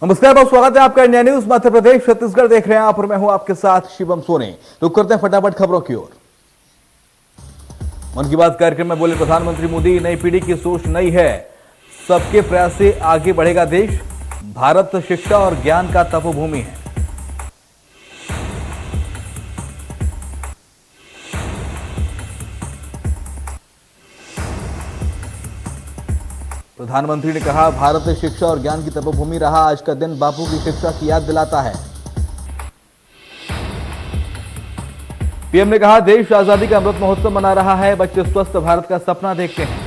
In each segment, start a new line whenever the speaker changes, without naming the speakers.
नमस्कार, बहुत स्वागत है आपका इंडिया न्यूज मध्य प्रदेश छत्तीसगढ़ देख रहे हैं आप और मैं हूं आपके साथ शिवम सोनी। तो करते हैं फटाफट खबरों की ओर। मन की बात कार्यक्रम में बोले प्रधानमंत्री मोदी, नई पीढ़ी की सोच नई है, सबके प्रयास से आगे बढ़ेगा देश। भारत शिक्षा और ज्ञान का तपोभूमि है। प्रधानमंत्री ने कहा, भारत शिक्षा और ज्ञान की तपोभूमि रहा। आज का दिन बापू की शिक्षा की याद दिलाता है। पीएम ने कहा, देश आजादी का अमृत महोत्सव मना रहा है, बच्चे स्वस्थ भारत का सपना देखते हैं।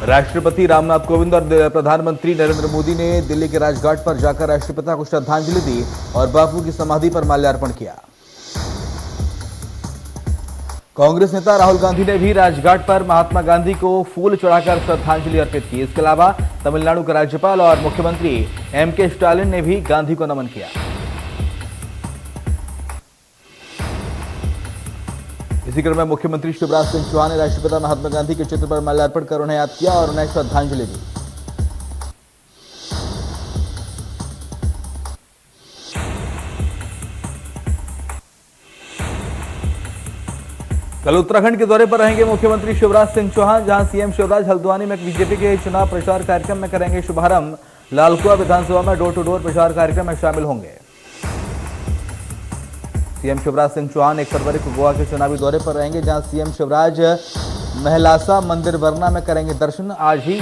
राष्ट्रपति रामनाथ कोविंद और प्रधानमंत्री नरेंद्र मोदी ने दिल्ली के राजघाट पर जाकर राष्ट्रपिता को श्रद्धांजलि दी और बापू की समाधि पर माल्यार्पण किया। कांग्रेस नेता राहुल गांधी ने भी राजघाट पर महात्मा गांधी को फूल चढ़ाकर श्रद्धांजलि अर्पित की। इसके अलावा तमिलनाडु के राज्यपाल और मुख्यमंत्री एमके स्टालिन ने भी गांधी को नमन किया। इसी क्रम में मुख्यमंत्री शिवराज सिंह चौहान ने राष्ट्रपिता महात्मा गांधी के चित्र पर माल्यार्पण कर उन्हें याद किया और उन्हें श्रद्धांजलि दी। कल उत्तराखंड के दौरे पर रहेंगे मुख्यमंत्री शिवराज सिंह चौहान, जहां सीएम शिवराज हल्द्वानी में बीजेपी के चुनाव प्रचार कार्यक्रम में करेंगे शुभारंभ। लालकुआ विधानसभा में डोर टू डोर प्रचार कार्यक्रम में शामिल होंगे। सीएम शिवराज सिंह चौहान 1 फरवरी को गोवा के चुनावी दौरे पर रहेंगे, जहां सीएम शिवराज महलासा मंदिर वरना में करेंगे दर्शन। आज ही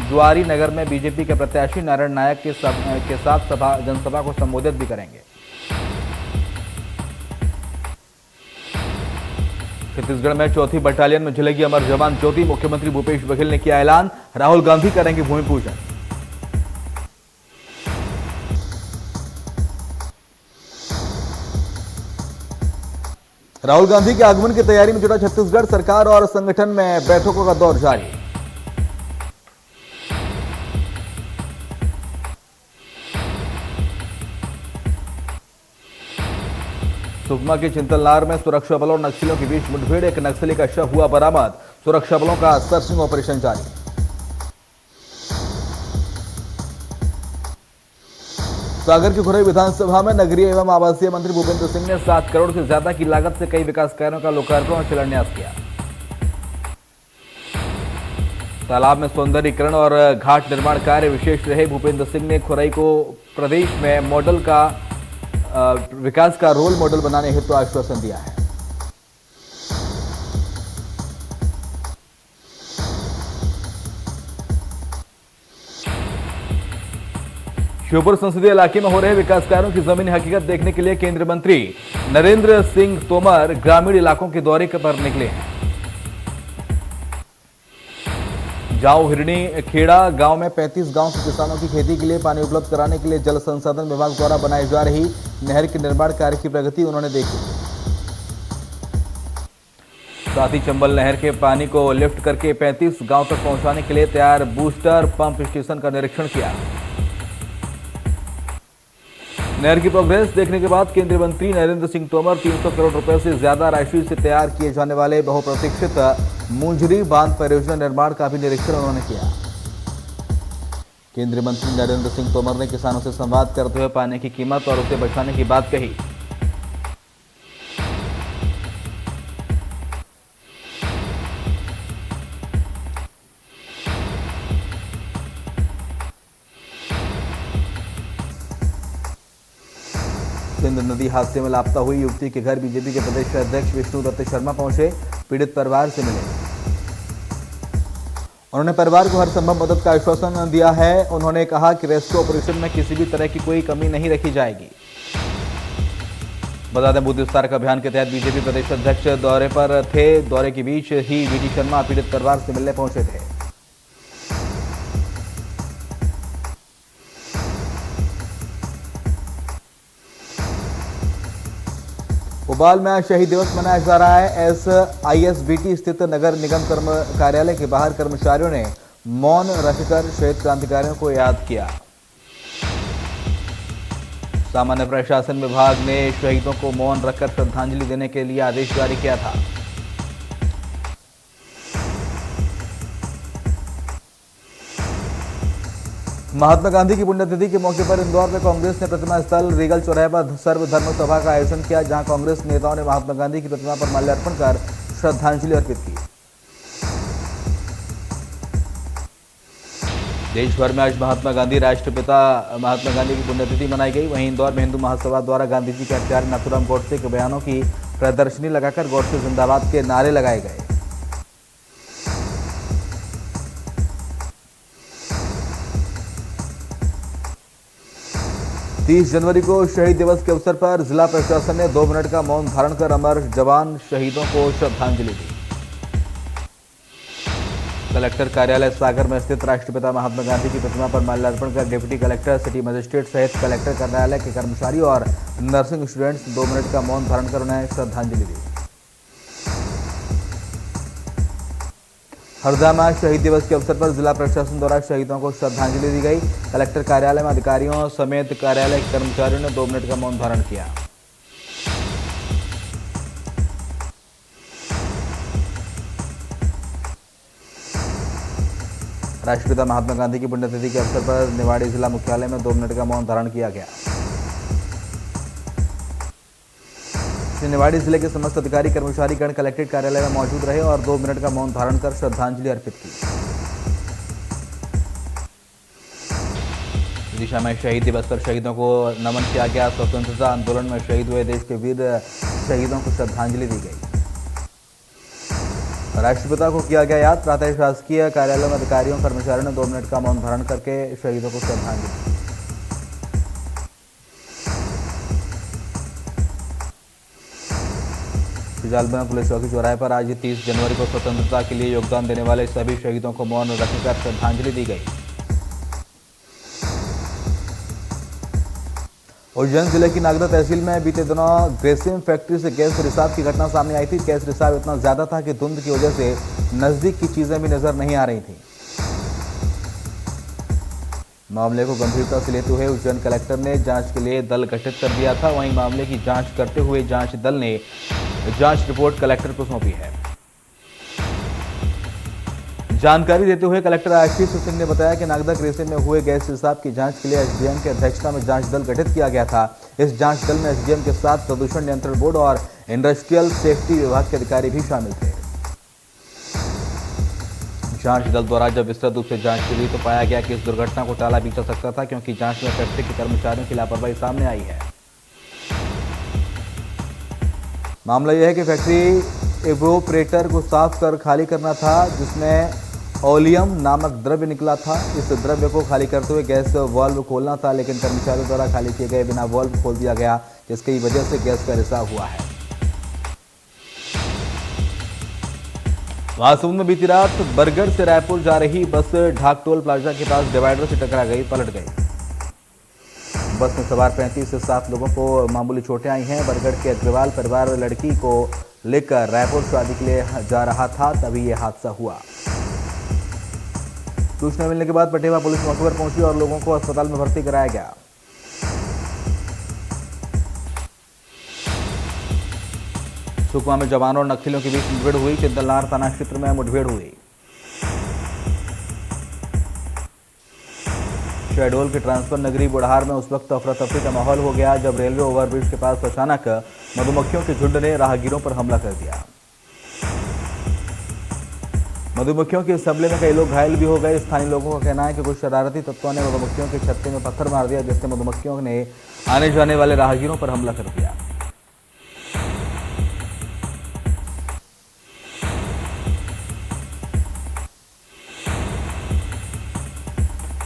ज्वारी नगर में बीजेपी के प्रत्याशी नारायण नायक के साथ जनसभा को संबोधित भी करेंगे। छत्तीसगढ़ में 4थी बटालियन में झलेगी अमर जवान ज्योति। मुख्यमंत्री भूपेश बघेल ने किया ऐलान, राहुल गांधी करेंगे भूमि पूजन। राहुल गांधी के आगमन की तैयारी में जुटा छत्तीसगढ़, सरकार और संगठन में बैठकों का दौर जारी। सुकमा के चिंतलनार में सुरक्षा बलों और नक्सलियों के बीच मुठभेड़, एक नक्सली का शव हुआ बरामद। सुरक्षा बलों का सर्चिंग ऑपरेशन जारी। सागर की खुरई विधानसभा में नगरीय एवं आवासीय मंत्री भूपेंद्र सिंह ने 7 करोड़ से ज्यादा की लागत से कई विकास कार्यों का लोकार्पण और शिलान्यास किया। तालाब में सौंदर्यीकरण और घाट निर्माण कार्य विशेष रहे। भूपेंद्र सिंह ने खुरई को प्रदेश में मॉडल का विकास का रोल मॉडल बनाने हेतु आश्वासन दिया है। श्योपुर संसदीय इलाके में हो रहे विकास कार्यों की जमीनी हकीकत देखने के लिए केंद्रीय मंत्री नरेंद्र सिंह तोमर ग्रामीण इलाकों के दौरे पर निकले हैं। जाओ हिरणी खेड़ा गांव में 35 गांव के किसानों की खेती के लिए पानी उपलब्ध कराने के लिए जल संसाधन विभाग द्वारा बनाई जा रही नहर के निर्माण कार्य की प्रगति उन्होंने देखी। साथ ही चंबल नहर के पानी को लिफ्ट करके 35 गांव तक पहुंचाने के लिए तैयार बूस्टर पंप स्टेशन का निरीक्षण किया। नहर की प्रोग्रेस देखने के बाद केंद्रीय मंत्री नरेंद्र सिंह तोमर 300 करोड़ रुपए से ज्यादा राशि से तैयार किए जाने वाले बहुप्रतीक्षित मुंजरी बांध परियोजना निर्माण का भी निरीक्षण उन्होंने किया। केंद्रीय मंत्री नरेंद्र सिंह तोमर ने किसानों से संवाद करते हुए पानी की कीमत और उसे बचाने की बात कही। सिंध नदी हादसे में लापता हुई युवती के घर बीजेपी के प्रदेश अध्यक्ष विष्णु दत्त शर्मा पहुंचे, पीड़ित परिवार से मिले। उन्होंने परिवार को हर संभव मदद का आश्वासन दिया है। उन्होंने कहा कि रेस्क्यू ऑपरेशन में किसी भी तरह की कोई कमी नहीं रखी जाएगी। बता दें, बुद्ध विस्तार अभियान के तहत बीजेपी प्रदेश अध्यक्ष दौरे पर थे। दौरे के बीच ही वीडी शर्मा पीड़ित परिवार से मिलने पहुंचे थे। भोपाल में आज शहीद दिवस मनाया जा रहा है। ISBT स्थित नगर निगम कार्यालय के बाहर कर्मचारियों ने मौन रखकर शहीद क्रांतिकारियों को याद किया। सामान्य प्रशासन विभाग ने शहीदों को मौन रखकर श्रद्धांजलि देने के लिए आदेश जारी किया था। महात्मा गांधी की पुण्यतिथि के मौके पर इंदौर में कांग्रेस ने प्रतिमा स्थल रीगल चौराहे पर सर्वधर्म सभा का आयोजन किया, जहां कांग्रेस नेताओं ने महात्मा गांधी की प्रतिमा पर माल्यार्पण कर श्रद्धांजलि अर्पित की। देश भर में आज महात्मा गांधी राष्ट्रपिता महात्मा गांधी की पुण्यतिथि मनाई गई। वहीं इंदौर में हिंदू महासभा द्वारा गांधी जी के हत्यारे नाथूराम गोडसे के बयानों की प्रदर्शनी लगाकर गोडसे जिंदाबाद के नारे लगाए गए। तीस जनवरी को शहीद दिवस के अवसर पर जिला प्रशासन ने 2 मिनट का मौन धारण कर अमर जवान शहीदों को श्रद्धांजलि दी। कलेक्टर कार्यालय सागर में स्थित राष्ट्रपिता महात्मा गांधी की प्रतिमा पर माल्यार्पण कर डिप्टी कलेक्टर, सिटी मजिस्ट्रेट सहित कलेक्टर कार्यालय के कर्मचारी और नर्सिंग स्टूडेंट्स 2 मिनट का मौन धारण कर उन्हें श्रद्धांजलि दी। हरदा में शहीद दिवस के अवसर पर जिला प्रशासन द्वारा शहीदों को श्रद्धांजलि दी गई। कलेक्टर कार्यालय में अधिकारियों समेत कार्यालय के कर्मचारियों ने 2 मिनट का मौन धारण किया। राष्ट्रपिता महात्मा गांधी की पुण्यतिथि के अवसर पर निवाड़ी जिला मुख्यालय में 2 मिनट का मौन धारण किया गया। निवाड़ी जिले के समस्त अधिकारी कर्मचारी गण कलेक्ट्रेट कार्यालय में मौजूद रहे और 2 मिनट का मौन धारण कर श्रद्धांजलि अर्पित की। दिशा में शहीद दिवस पर शहीदों को नमन किया गया। स्वतंत्रता आंदोलन में शहीद हुए देश के वीर शहीदों को श्रद्धांजलि दी गई। राष्ट्रपिता को किया गया याद। प्रातः शासकीय कार्यालय में अधिकारियों कर्मचारियों ने 2 मिनट का मौन धारण करके शहीदों को श्रद्धांजलि दी। जालबना पुलिस चौकी चौराहे पर आज 30 जनवरी को स्वतंत्रता के लिए योगदान देने वाले सभी शहीदों को मौन रखकर श्रद्धांजलि दी गई। उज्जैन जिले की नागदा तहसील में बीते दिनों ग्रेसिम फैक्ट्री से गैस रिसाव की घटना सामने आई थी। गैस रिसाव इतना ज्यादा था कि धुंध की वजह से नजदीक की चीजें भी नजर नहीं आ रही थी। मामले को गंभीरता से लेते हुए उज्जैन कलेक्टर ने जांच के लिए दल गठित कर दिया था। वहीं मामले की जांच करते हुए जांच दल ने जांच रिपोर्ट कलेक्टर को सौंपी है। जानकारी देते हुए कलेक्टर आशीष सिंह ने बताया कि नागदा ग्रेसिम में हुए गैस रिसाव की जांच के लिए एसडीएम की अध्यक्षता में जांच दल गठित किया गया था। इस जांच दल में एसडीएम के साथ प्रदूषण नियंत्रण बोर्ड और इंडस्ट्रियल सेफ्टी विभाग के अधिकारी भी शामिल थे। जांच दल द्वारा जब विस्तृत रूप से जांच की गई तो पाया गया कि इस दुर्घटना को टाला भी जा सकता था, क्योंकि जांच में फैक्ट्री के कर्मचारियों की लापरवाही सामने आई है। मामला यह है कि फैक्ट्री एवोपरेटर को साफ कर खाली करना था, जिसमें ओलियम नामक द्रव्य निकला था। इस द्रव्य को खाली करते हुए गैस वाल्व खोलना था, लेकिन कर्मचारियों द्वारा खाली किए गए बिना वाल्व खोल दिया गया, जिसकी वजह से गैस का रिसाव हुआ है। महासमुंद में बीती रात बरगढ़ से रायपुर जा रही बस ढाक टोल प्लाजा के पास डिवाइडर से टकरा गई, पलट गई। बस में सवार 35 से 7 लोगों को मामूली चोटें आई हैं। बरगढ़ के अग्रवाल परिवार लड़की को लेकर रायपुर शादी के लिए जा रहा था, तभी यह हादसा हुआ। सूचना मिलने के बाद पटेवा पुलिस मौके पर पहुंची और लोगों को अस्पताल में भर्ती कराया गया। सुकमा में जवानों और नक्सलियों के बीच मुठभेड़ हुई। चिंतलनार थाना क्षेत्र में मुठभेड़ हुई। शहडोल के ट्रांसफर नगरी बुढ़ार में उस वक्त अफरा तफरी का माहौल हो गया जब रेलवे ओवरब्रिज के पास अचानक मधुमक्खियों के झुंड ने राहगीरों पर हमला कर दिया। मधुमक्खियों के इस हमले में कई लोग घायल भी हो गए। स्थानीय लोगों का कहना है कि कुछ शरारती तत्वों ने मधुमक्खियों के छत्ते में पत्थर मार दिया, जिससे मधुमक्खियों ने आने जाने वाले राहगीरों पर हमला कर दिया।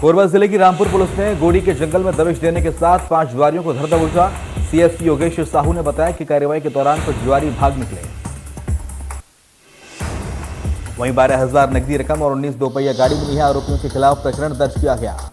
कोरबा जिले की रामपुर पुलिस ने गोड़ी के जंगल में दबिश देने के साथ 5 जुआरियों को धर दबोचा। सीएसपी योगेश साहू ने बताया कि कार्रवाई के दौरान कुछ जुआरी भाग निकले। वहीं 12,000 नकदी रकम और 19 दोपहिया गाड़ी मिली है। आरोपियों के खिलाफ प्रकरण दर्ज किया गया।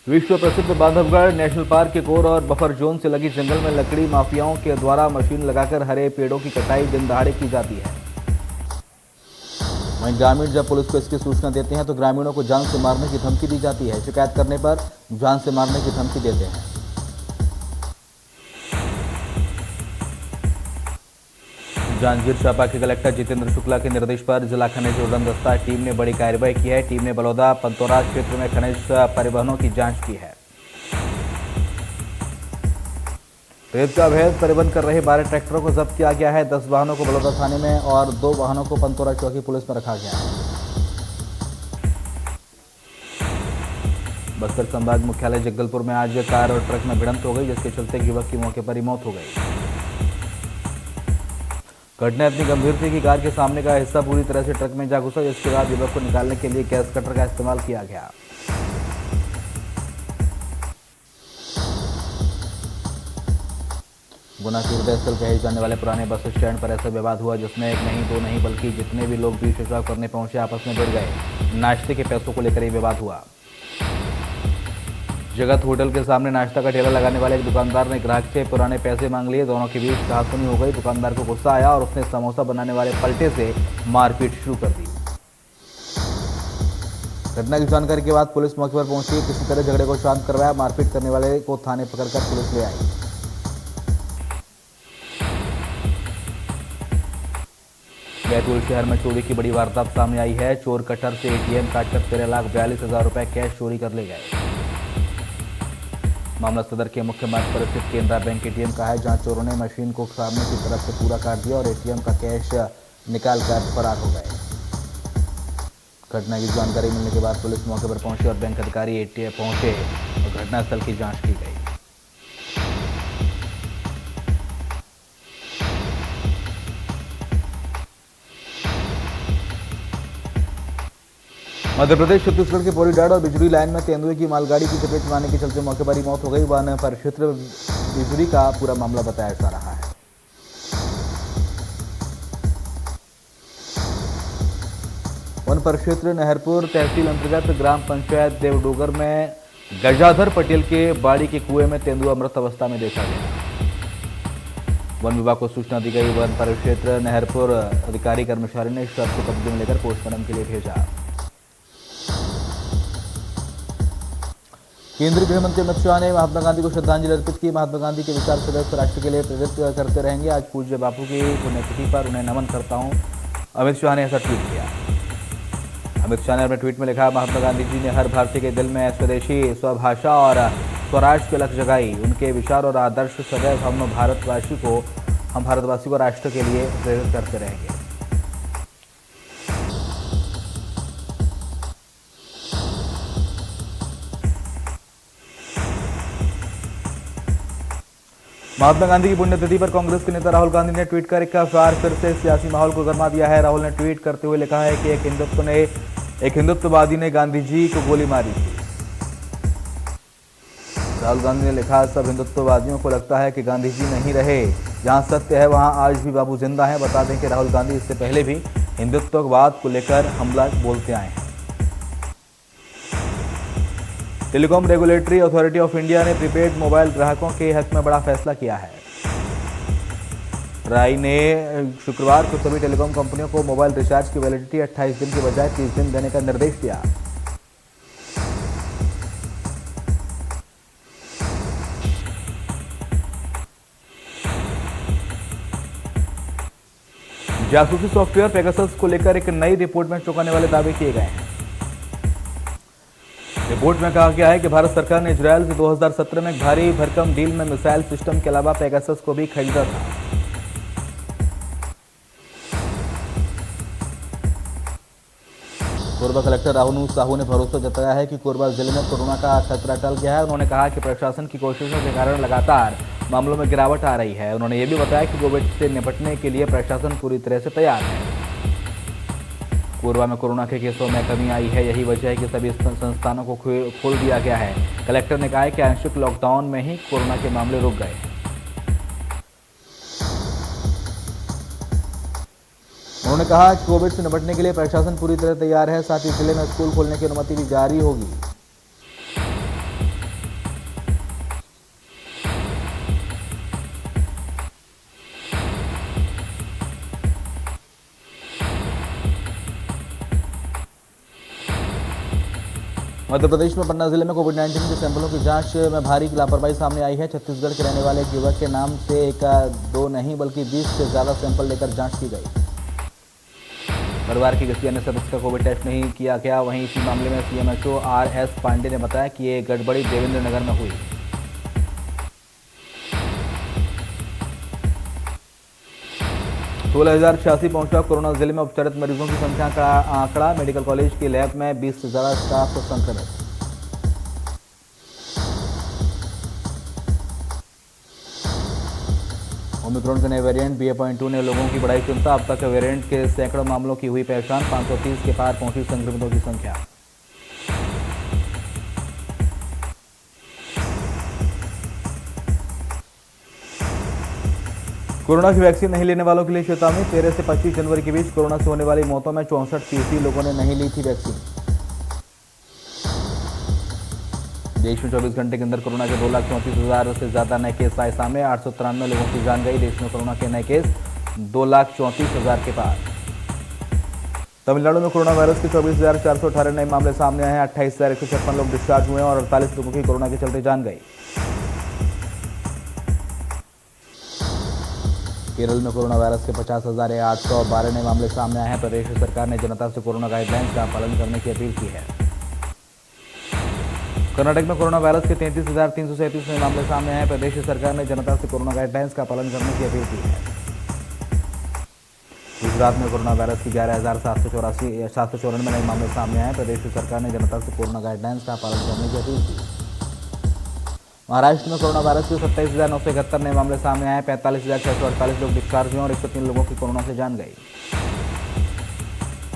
विश्व प्रसिद्ध बांधवगढ़ नेशनल पार्क के कोर और बफर जोन से लगी जंगल में लकड़ी माफियाओं के द्वारा मशीन लगाकर हरे पेड़ों की कटाई दिन दहाड़े की जाती है। वहीं ग्रामीण जब पुलिस को इसकी सूचना देते हैं तो ग्रामीणों को जान से मारने की धमकी दी जाती है। शिकायत करने पर जान से मारने की धमकी देते हैं। जांजगीर चांपा के कलेक्टर जितेंद्र शुक्ला के निर्देश पर जिला खनिज उड़न दस्ता टीम ने बड़ी कार्रवाई की है। टीम ने बलौदा पंतोरा क्षेत्र में खनिज परिवहनों की जांच की है। रेत का अवैध परिवहन कर रहे 12 ट्रैक्टरों को जब्त किया गया है। 10 वाहनों को बलौदा थाने में और 2 वाहनों को पंतोरा चौकी पुलिस में रखा गया है। बस्तर संभाग मुख्यालय जगदलपुर में आज कार और ट्रक में भिड़ंत हो गई, जिसके चलते युवक की मौके पर ही मौत हो गई। घटना इतनी गंभीर थी कि कार के सामने का हिस्सा पूरी तरह से ट्रक में जा घुसा, जिसके बाद युवक को निकालने के लिए गैस कटर का इस्तेमाल किया गया। गुना के हृदय स्थल कहे जाने वाले पुराने बस स्टैंड पर ऐसा विवाद हुआ, जिसमें एक नहीं, दो नहीं, बल्कि जितने भी लोग बीच पेशाब करने पहुंचे आपस में भिड़ गए। नाश्ते के पैसों को लेकर यह विवाद हुआ। जगत होटल के सामने नाश्ता का ठेला लगाने वाले एक दुकानदार ने ग्राहक से पुराने पैसे मांग लिए। दोनों के बीच कहासुनी हो गई। दुकानदार को गुस्सा आया और उसने समोसा बनाने वाले पलटे से मारपीट शुरू कर दी। घटना की जानकारी के बाद पुलिस मौके पर पहुंची। किसी तरह झगड़े को शांत करवाया। मारपीट करने वाले को थाने पकड़कर पुलिस ले आई। बैतूल शहर में चोरी की बड़ी वारदात सामने आई है। चोर कटर से एटीएम काटकर 13,42,000 रुपए कैश चोरी कर ले गए। मामला सदर के मुख्य मार्ग पर स्थित केनरा बैंक एटीएम का है, जहां चोरों ने मशीन को सामने की तरफ से पूरा काट दिया और एटीएम का कैश निकालकर फरार हो गए। घटना की जानकारी मिलने के बाद पुलिस मौके पर पहुंची और बैंक अधिकारी एटीएम पहुंचे और घटनास्थल की जांच की गई। मध्य प्रदेश छत्तीसगढ़ के पौड़ी-डांड और बिजली लाइन में तेंदुए की मालगाड़ी की चपेट में आने के चलते मौके पर ही मौत हो गई। वन परिक्षेत्र बिजली का पूरा मामला बताया जा रहा है। वन परिक्षेत्र नहरपुर तहसील अंतर्गत ग्राम पंचायत देवडोगर में गजाधर पटेल के बाड़ी के कुएं में तेंदुआ मृत अवस्था में देखा गया। वन विभाग को सूचना दी गई। वन परिक्षेत्र नहरपुर अधिकारी कर्मचारी ने शव को कब्जे में लेकर पोस्टमार्टम के लिए भेजा। केंद्रीय गृह मंत्री अमित शाह ने महात्मा गांधी को श्रद्धांजलि अर्पित की। महात्मा गांधी के विचार सदैव राष्ट्र के लिए प्रेरित करते रहेंगे। आज पूज्य बापू की पुण्यतिथि पर उन्हें नमन करता हूं, अमित शाह ने ऐसा ट्वीट किया। अमित शाह ने अपने ट्वीट में लिखा, महात्मा गांधी जी ने हर भारतीय के दिल में स्वदेशी, स्वभाषा और स्वराज के लक्ष्य जगाई। उनके विचार और आदर्श सदैव हम भारतवासी को राष्ट्र के लिए प्रेरित करते रहेंगे। महात्मा गांधी की पुण्यतिथि पर कांग्रेस के नेता राहुल गांधी ने ट्वीट कर एक बार फिर से सियासी माहौल को गर्मा दिया है। राहुल ने ट्वीट करते हुए लिखा है कि एक हिंदुत्ववादी ने गांधी जी को गोली मारी थी। राहुल गांधी ने लिखा, सब हिंदुत्ववादियों को लगता है कि गांधी जी नहीं रहे। जहां सत्य है वहां आज भी बाबू जिंदा है। बता दें कि राहुल गांधी इससे पहले भी हिंदुत्ववाद को लेकर हमला बोलते आए हैं। Telecom regulatory authority of India ने प्रीपेड मोबाइल ग्राहकों के हक में बड़ा फैसला किया है। ट्राई ने शुक्रवार को सभी टेलीकॉम कंपनियों को मोबाइल रिचार्ज की वैलिडिटी 28 दिन के बजाय 30 दिन देने का निर्देश दिया। जासूसी सॉफ्टवेयर पेगासस को लेकर एक नई रिपोर्ट में चौंकाने वाले दावे किए गए हैं। रिपोर्ट में कहा गया है कि भारत सरकार ने इजरायल से 2017 में एक भारी भरकम डील में मिसाइल सिस्टम के अलावा पेगासस को भी खरीदा था। कोरबा कलेक्टर राहुल साहू ने भरोसा जताया है कि कोरबा जिले में कोरोना का खतरा टल गया है। उन्होंने कहा कि प्रशासन की कोशिशों के कारण लगातार मामलों में गिरावट आ रही है। उन्होंने ये भी बताया कि कोविड से निपटने के लिए प्रशासन पूरी तरह से तैयार है। कोरबा में कोरोना के केसों में कमी आई है। यही वजह है कि सभी संस्थानों को खोल दिया गया है। कलेक्टर ने कहा है कि आंशिक लॉकडाउन में ही कोरोना के मामले रुक गए। उन्होंने कहा कि कोविड से निपटने के लिए प्रशासन पूरी तरह तैयार है। साथ ही जिले में स्कूल खोलने की अनुमति भी जारी होगी। मध्य प्रदेश में पन्ना जिले में कोविड-19 के सैंपलों की जांच में भारी लापरवाही सामने आई है। छत्तीसगढ़ के रहने वाले एक युवक के नाम से एक दो नहीं बल्कि 20 से ज्यादा सैंपल लेकर जांच की गई। परिवार की किसी अन्य सदस्य का कोविड टेस्ट नहीं किया गया। वहीं इसी मामले में सीएमएचओ आर.एस. पांडे ने बताया कि ये गड़बड़ी देवेंद्र नगर में हुई। 16,086 पहुंचा कोरोना। जिले में उपचारित मरीजों की संख्या का आंकड़ा। मेडिकल कॉलेज की लैब में 20 से ज्यादा स्टाफ संक्रमित। ओमिक्रॉन के नए वेरिएंट BA.2 ने लोगों की बढ़ाई चिंता। अब तक वेरिएंट के सैकड़ों मामलों की हुई पहचान। 530 के पार पहुंची संक्रमितों की संख्या। कोरोना की वैक्सीन नहीं लेने वालों के लिए चेतावनी। 13 से 25 जनवरी के बीच कोरोना से होने वाली मौतों में 64% लोगों ने नहीं ली थी वैक्सीन। देश में 24 घंटे के अंदर कोरोना के 2,34,000 से ज्यादा नए केस आए सामने। 893 लोगों की जान गई। देश में कोरोना के नए केस 2,34,000 के पार। तमिलनाडु में कोरोना वायरस के 24,418 नए मामले सामने आए हैं। 28,156 लोग डिस्चार्ज हुए और 48 लोगों की कोरोना के चलते जान गई। केरल में कोरोना वायरस के 50,812 नए मामले सामने आए हैं। प्रदेश सरकार ने जनता से कोरोना गाइडलाइंस का पालन करने की अपील की है। कर्नाटक में कोरोना वायरस के 33,337 नए मामले सामने आए हैं। प्रदेश सरकार ने जनता से कोरोना गाइडलाइंस का पालन करने की अपील की है। गुजरात में कोरोना वायरस की 11,794 नए मामले सामने आए। प्रदेश सरकार ने जनता से कोरोना गाइडलाइंस का पालन करने की अपील की। महाराष्ट्र में कोरोना वायरस के 27,971 नए मामले सामने आए। 45,648 लोग डिस्चार्ज हुए और 103 लोगों की कोरोना से जान गई।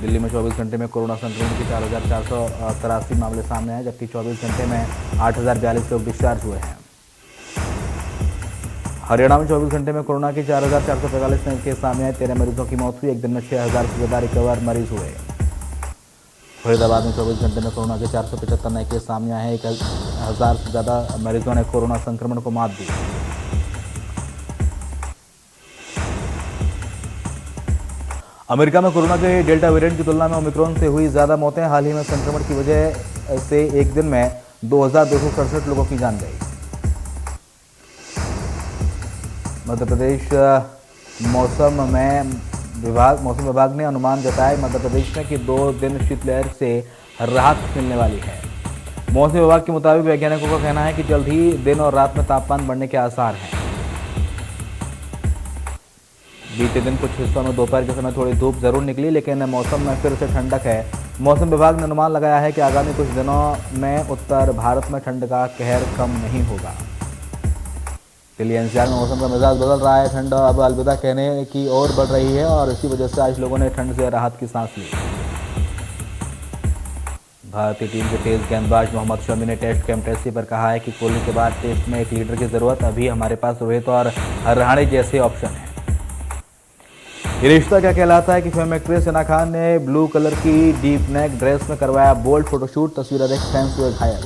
दिल्ली में 24 घंटे में कोरोना संक्रमण के 4,483 मामले सामने आए, जबकि 24 घंटे में 8,042 लोग डिस्चार्ज हुए हैं। हरियाणा में 24 घंटे में कोरोना के 4,445 नए केस सामने आए। 13 मरीजों की मौत हुई। एक दिन में 6,000 से ज्यादा रिकवर मरीज हुए। फरीदाबाद में 24 घंटे में कोरोना के 475 नए केस सामने आए हैं। 1,000 से ज्यादा मरीजों ने कोरोना संक्रमण को मात दी। अमेरिका में कोरोना के डेल्टा वेरिएंट की तुलना में ओमिक्रॉन से हुई ज्यादा मौतें। हाल ही में संक्रमण की वजह से एक दिन में 2,267 लोगों की जान गई। मध्य प्रदेश मौसम विभाग ने अनुमान जताया मध्य प्रदेश में कि 2 दिन शीतलहर से राहत मिलने वाली है। मौसम विभाग के मुताबिक वैज्ञानिकों का कहना है कि जल्द ही दिन और रात में तापमान बढ़ने के आसार हैं। बीते दिन कुछ हिस्सों में दोपहर के समय थोड़ी धूप जरूर निकली, लेकिन मौसम में फिर से ठंडक है। मौसम विभाग ने अनुमान लगाया है कि आगामी कुछ दिनों में उत्तर भारत में ठंड का कहर कम नहीं होगा। दिल्ली एनसीआर में मौसम का मिजाज बदल रहा है। ठंड अब अलविदा कहने की ओर बढ़ रही है और इसी वजह से आज लोगों ने ठंड से राहत की सांस ली। भारतीय टीम के तेज गेंदबाज मोहम्मद शमी ने टेस्ट कैप्टेंसी पर कहा है कि कोहली के बाद टेस्ट में एक लीडर की जरूरत। अभी हमारे पास रोहित और रहाणे जैसे ऑप्शन हैं। ये रिश्ता क्या कहलाता है कि फिल्म एक्ट्रेस सना खान ने ब्लू कलर की डीप नेक ड्रेस में करवाया बोल्ड फोटोशूट। तस्वीरें देख फैंस हुए घायल।